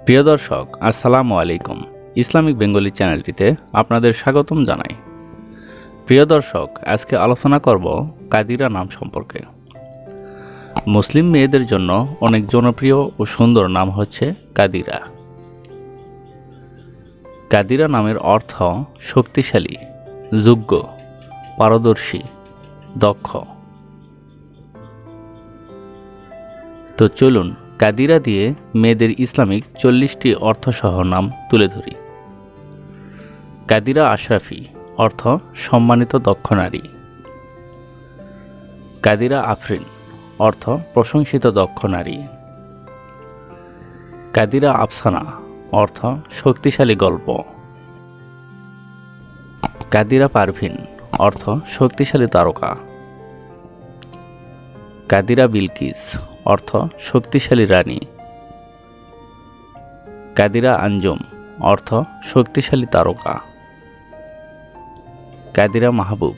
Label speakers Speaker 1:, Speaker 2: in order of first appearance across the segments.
Speaker 1: প্রিয় দর্শক, আসসালামু আলাইকুম। ইসলামিক বেঙ্গলি চ্যানেলটিতে আপনাদের স্বাগতম জানাই। প্রিয় দর্শক, আজকে আলোচনা করব কাদিরা নাম সম্পর্কে। মুসলিম মেয়েদের জন্য অনেক জনপ্রিয় ও সুন্দর নাম হচ্ছে কাদিরা। কাদিরা নামের অর্থ শক্তিশালী, যোগ্য, পারদর্শী, দক্ষ। তো চলুন কাদিরা দিয়ে মেয়েদের ইসলামিক 40টি অর্থসহ নাম তুলে ধরি। কাদিরা আশরাফি অর্থ সম্মানিত দক্ষ নারী। কাদিরা আফরিন অর্থ প্রশংসিত দক্ষ নারী। কাদিরা আফসানা অর্থ শক্তিশালী গল্প। কাদিরা পারভিন অর্থ শক্তিশালী তারকা। কাদিরা বিলকিস অর্থ শক্তিশালী রানী। কাদিরা আঞ্জুম অর্থ শক্তিশালী তারকা। কাদিরা মাহবুব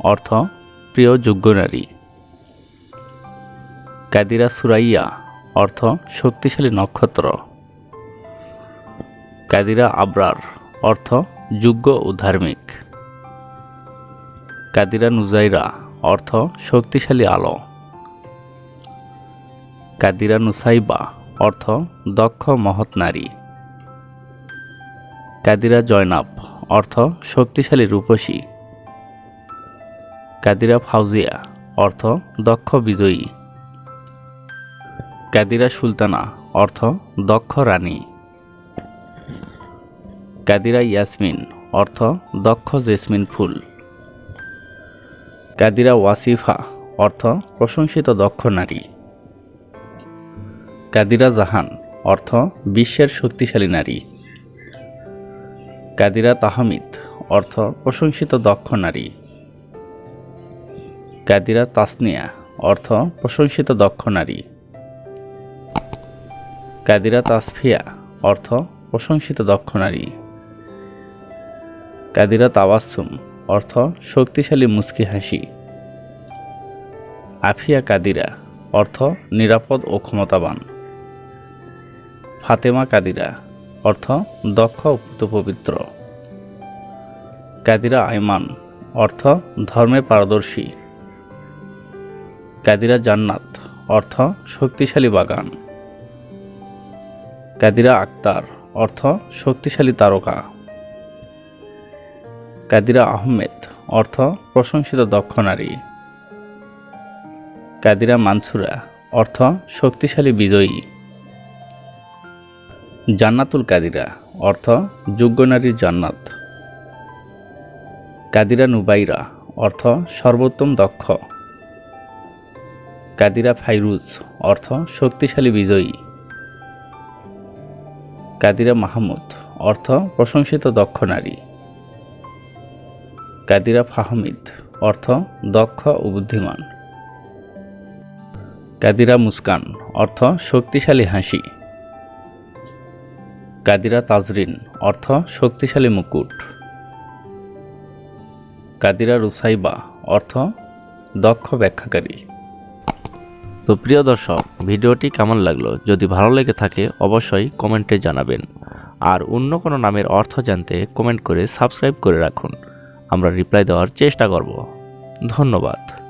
Speaker 1: অর্থ প্রিয় যোগ্য নারী। কাদিরা সুরাইয়া অর্থ শক্তিশালী নক্ষত্র। কাদিরা আবরার অর্থ যোগ্য ও ধার্মিক। কাদিরা নুজাইরা অর্থ শক্তিশালী আলো। কাদিরা নুসাইবা অর্থ দক্ষ মহৎ নারী। কাদিরা জয়নাব অর্থ শক্তিশালী রূপসী। কাদিরা ফাউজিয়া অর্থ দক্ষ বিজয়ী। কাদিরা সুলতানা অর্থ দক্ষ রানী। কাদিরা ইয়াসমিন অর্থ দক্ষ জেসমিন ফুল। কাদিরা ওয়াসিফা অর্থ প্রশংসিত দক্ষ নারী। কাদিরা জাহান অর্থ বিশ্বের শক্তিশালী নারী। কাদিরা তাহমিদ অর্থ প্রশংসিত দক্ষ নারী। কাদিরা তাসনিয়া অর্থ প্রশংসিত দক্ষ নারী। কাদিরা তাসফিয়া অর্থ প্রশংসিত দক্ষ নারী। কাদিরা তাওয়াসুম অর্থ শক্তিশালী মুস্কি হাসি। আফিয়া কাদিরা অর্থ নিরাপদ ও ক্ষমতাবান। ফাতেমা কাদিরা অর্থ দক্ষ ও পবিত্র। কাদিরা আইমান অর্থ ধর্মে পারদর্শী। কাদিরা জান্নাত অর্থ শক্তিশালী বাগান। কাদিরা আক্তার অর্থ শক্তিশালী তারকা। কাদিরা আহমেদ অর্থ প্রশংসিত দক্ষ নারী। কাদিরা মানসুরা অর্থ শক্তিশালী বিজয়ী। জান্নাতুল কাদিরা অর্থ যোগ্য নারীর জান্নাত। কাদিরা নুবাইরা অর্থ সর্বোত্তম দক্ষ। কাদিরা ফাইরুজ অর্থ শক্তিশালী বিজয়ী। কাদিরা মাহমুদ অর্থ প্রশংসিত দক্ষ নারী। কাদিরা ফাহমিদ অর্থ দক্ষ ও বুদ্ধিমান। কাদিরা মুস্কান অর্থ শক্তিশালী হাসি। কাদিরা তাজরিন অর্থ শক্তিশালী মুকুট। কাদিরা রুসাইবা অর্থ দক্ষ ব্যাখ্যাকারী। তো প্রিয় দর্শক, ভিডিওটি কেমন লাগলো? যদি ভালো লেগে থাকে অবশ্যই কমেন্টে জানাবেন। আর অন্য কোনো নামের অর্থ জানতে কমেন্ট করে সাবস্ক্রাইব করে রাখুন। আমরা রিপ্লাই দেওয়ার চেষ্টা করব। ধন্যবাদ।